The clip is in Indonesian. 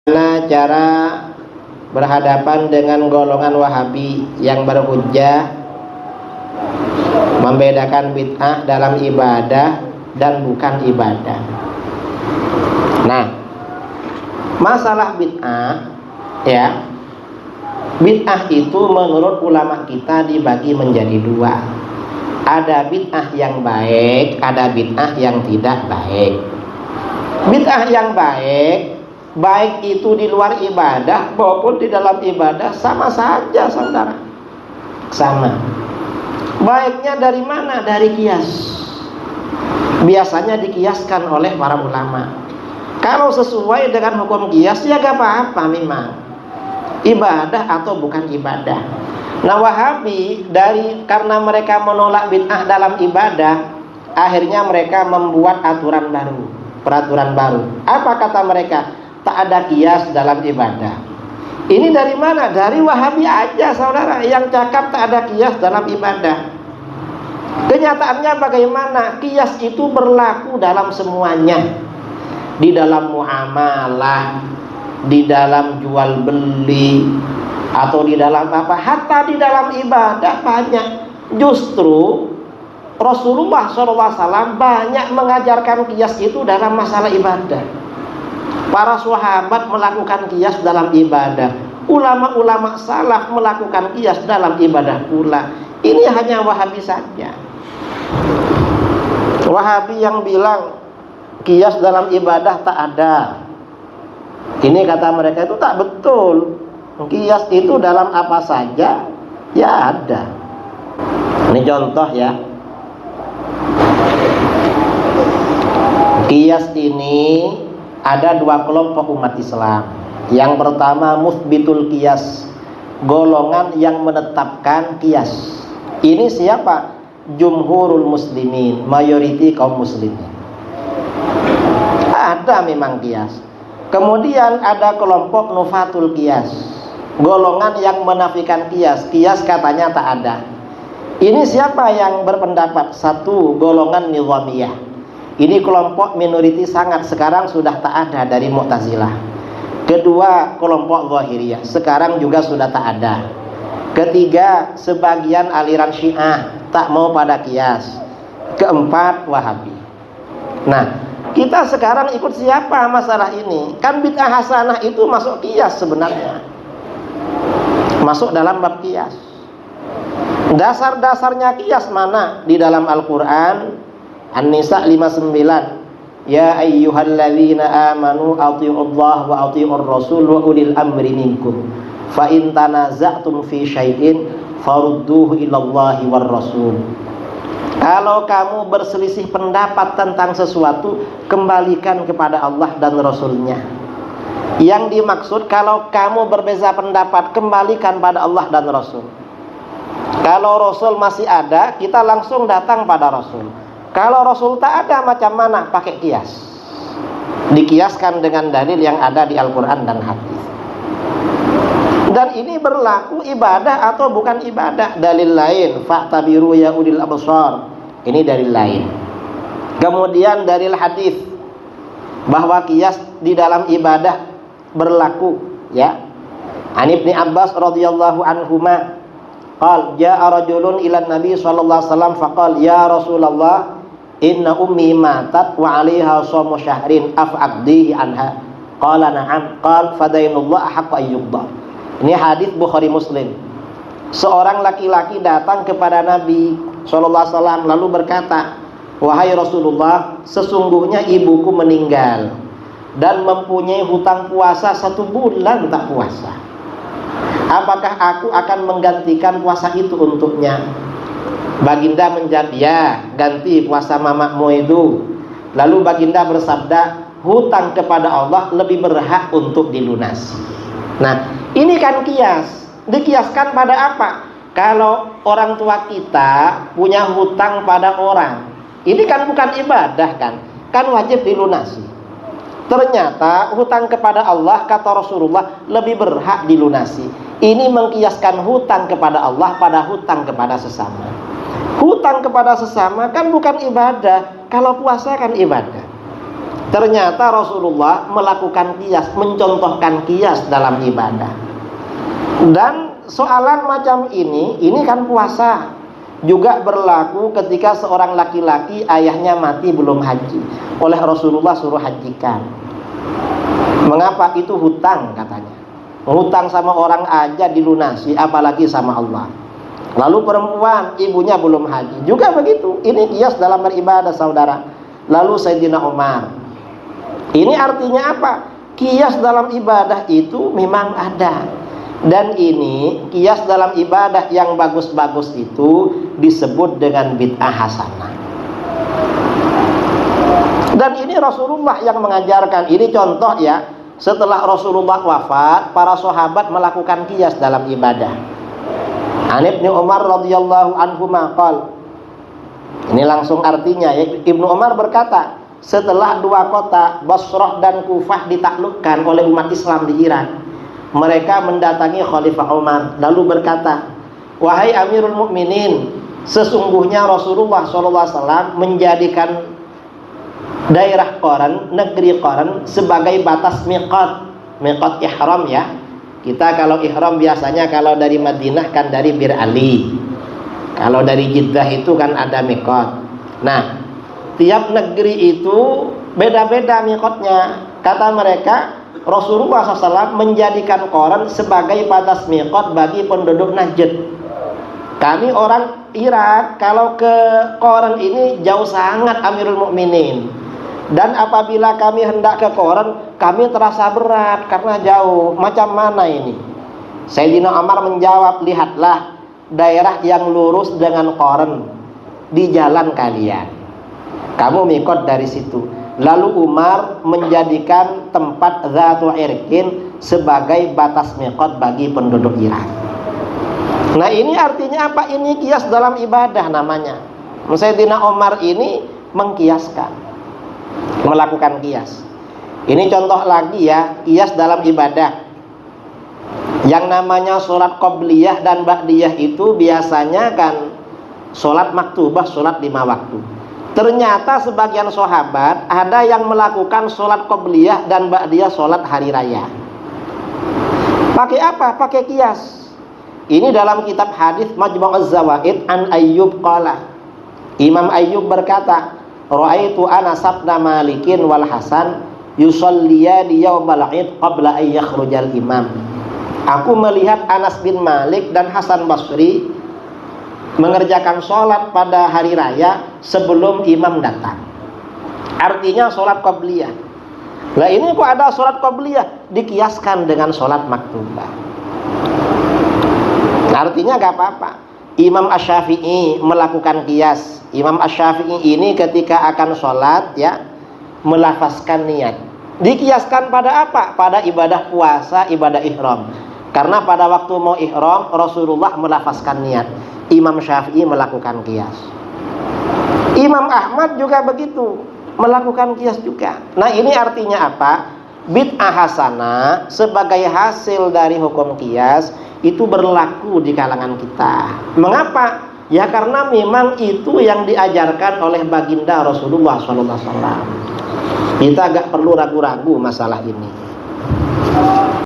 Bagaimana cara berhadapan dengan golongan Wahabi yang berhujjah membedakan bid'ah dalam ibadah dan bukan ibadah? Nah, masalah bid'ah, ya, bid'ah itu menurut ulama kita dibagi menjadi dua. Ada bid'ah yang baik, ada bid'ah yang tidak baik. Bid'ah yang baik itu di luar ibadah maupun di dalam ibadah sama saja, saudara. Sama. Baiknya dari mana? Dari kias. Biasanya dikiaskan oleh para ulama. Kalau sesuai dengan hukum kias ya gak apa-apa memang. Ibadah atau bukan ibadah. Nah, Wahabi karena mereka menolak bid'ah dalam ibadah, akhirnya mereka membuat peraturan baru. Apa kata mereka? Tak ada kias dalam ibadah. Ini dari mana? Dari Wahabi aja, saudara, yang cakap tak ada kias dalam ibadah. Kenyataannya bagaimana? Kias itu berlaku dalam semuanya. Di dalam muamalah, di dalam jual beli, atau di dalam apa, hatta di dalam ibadah banyak. Justru Rasulullah SAW banyak mengajarkan kias itu dalam masalah ibadah. Para sahabat melakukan kias dalam ibadah. Ulama-ulama salaf melakukan kias dalam ibadah pula. Ini hanya Wahabi saja. Wahabi yang bilang kias dalam ibadah tak ada. Ini kata mereka itu tak betul. Kias itu dalam apa saja ya ada. Ini contoh ya. Kias ini ada dua kelompok umat Islam. Yang pertama muthbitul qiyas, golongan yang menetapkan qiyas. Ini siapa? Jumhurul muslimin, mayoriti kaum muslimin. Ada memang qiyas. Kemudian ada kelompok nufatul qiyas, golongan yang menafikan qiyas. Qiyas katanya tak ada. Ini siapa yang berpendapat? Satu, golongan nizamiyah. Ini kelompok minoriti sangat, sekarang sudah tak ada dari Mu'tazilah. Kedua, kelompok Zahiriyah, sekarang juga sudah tak ada. Ketiga, sebagian aliran Syiah tak mau pada qiyas. Keempat, Wahabi. Nah, kita sekarang ikut siapa masalah ini? Kan bid'ah hasanah itu masuk qiyas sebenarnya. Masuk dalam bab qiyas. Dasar-dasarnya qiyas mana? Di dalam Al-Qur'an An-Nisa 59. Ya ayyuhalladzina amanu athi'ullaha wa athi'ur rasul wa ulil amri minkum. Fa in tanaza'tum fi syai'in farudduhu ilallahi war rasul. Kalau kamu berselisih pendapat tentang sesuatu, kembalikan kepada Allah dan Rasulnya. Yang dimaksud kalau kamu berbeza pendapat, kembalikan pada Allah dan Rasul. Kalau Rasul masih ada, kita langsung datang pada Rasul. Kalau Rasul tak ada, macam mana? Pakai kias. Dikiaskan dengan dalil yang ada di Al-Quran dan hadis. Dan ini berlaku ibadah atau bukan ibadah. Dalil lain, fa'tabiru ya ulil absar. Ini dalil lain. Kemudian dalil hadis bahwa kias di dalam ibadah berlaku, ya. An Ibni Abbas radhiyallahu anhuma qala jaa rajulun ila Nabi sallallahu alaihi wasallam faqala ya Rasulullah inna ummi matat wa 'alaiha shamu syahrin af'aqdihi anha. Qala na'am. Qala fadainullah ahqqu ayyuqda. Ini hadis Bukhari Muslim. Seorang laki-laki datang kepada Nabi sallallahu alaihi wasallam lalu berkata, "Wahai Rasulullah, sesungguhnya ibuku meninggal dan mempunyai hutang puasa 1 bulan tak puasa. Apakah aku akan menggantikan puasa itu untuknya?" Baginda menjawab, "Ya, ganti puasa mamamu itu." Lalu baginda bersabda, "Hutang kepada Allah lebih berhak untuk dilunasi." Nah, ini kan kias. Dikiaskan pada apa? Kalau orang tua kita punya hutang pada orang, ini kan bukan ibadah kan? Kan wajib dilunasi. Ternyata hutang kepada Allah, kata Rasulullah, lebih berhak dilunasi. Ini mengkiaskan hutang kepada Allah pada hutang kepada sesama. Hutang kepada sesama kan bukan ibadah. Kalau puasa kan ibadah. Ternyata Rasulullah melakukan kias, mencontohkan kias dalam ibadah. Dan soalan macam ini kan puasa juga berlaku ketika seorang laki-laki ayahnya mati belum haji, oleh Rasulullah suruh hajikan. Mengapa? Itu hutang katanya. Hutang sama orang aja dilunasi, apalagi sama Allah. Lalu perempuan, ibunya belum haji, juga begitu. Ini kias dalam beribadah, saudara. Lalu Sayyidina Umar. Ini artinya apa? Kias dalam ibadah itu memang ada. Dan ini kias dalam ibadah yang bagus-bagus itu disebut dengan bid'ah hasanah. Dan ini Rasulullah yang mengajarkan. Ini contoh ya, setelah Rasulullah wafat, para sahabat melakukan kias dalam ibadah. An Ibnu Umar radhiyallahu anhu maqal. Ini langsung artinya ya. Ibnu Umar berkata, setelah dua kota Basrah dan Kufah ditaklukkan oleh umat Islam di Irak, mereka mendatangi Khalifah Umar lalu berkata, wahai Amirul Mukminin, sesungguhnya Rasulullah SAW menjadikan daerah Qaran, negeri Qaran sebagai batas miqat ihram ya. Kita kalau ihram biasanya kalau dari Madinah kan dari Bir Ali, kalau dari Jeddah itu kan ada miqat. Nah, tiap negeri itu beda-beda miqatnya. Kata mereka, Rasulullah SAW menjadikan Qaran sebagai batas miqat bagi penduduk Najd. Kami orang Irak, kalau ke Qaran ini jauh sangat Amirul Mukminin. Dan apabila kami hendak ke Qaran, kami terasa berat karena jauh. Macam mana ini? Sayyidina Umar menjawab, lihatlah daerah yang lurus dengan Qaran di jalan kalian. Kamu mikot dari situ. Lalu Umar menjadikan tempat Dzatu Irqin sebagai batas mikot bagi penduduk Irak. Nah, ini artinya apa? Ini kias dalam ibadah namanya. Sayyidina Umar ini mengkiaskan, melakukan kias. Ini contoh lagi ya, kias dalam ibadah. Yang namanya sholat qobliyah dan ba'diyah itu biasanya kan sholat maktubah, sholat 5 waktu. Ternyata sebagian sahabat ada yang melakukan sholat qobliyah dan ba'diyah sholat hari raya. Pakai apa? Pakai kias. Ini dalam kitab hadis Majmu' Az-Zawaid an Ayyub qala. Imam Ayyub berkata, ra'aitu Anas bin Malikin wal Hasan yusalliyani yaumal 'id qabla an yakhrujal imam. Aku melihat Anas bin Malik dan Hasan Basri mengerjakan sholat pada hari raya sebelum imam datang. Artinya sholat qobliyah. Nah, ini kok ada sholat qobliyah dikiaskan dengan sholat maktubah. Artinya gak apa-apa. Imam Asy-Syafi'i melakukan kias. Imam Asy-Syafi'i ini ketika akan sholat ya, melafazkan niat. Dikiaskan pada apa? Pada ibadah puasa, ibadah ihram. Karena pada waktu mau ihram Rasulullah melafazkan niat. Imam Syafi'i melakukan kias. Imam Ahmad juga begitu, melakukan kias juga. Nah, ini artinya apa? Bid'ah hasanah sebagai hasil dari hukum kias itu berlaku di kalangan kita. Mengapa? Ya karena memang itu yang diajarkan oleh baginda Rasulullah SAW. Kita gak perlu ragu-ragu masalah ini.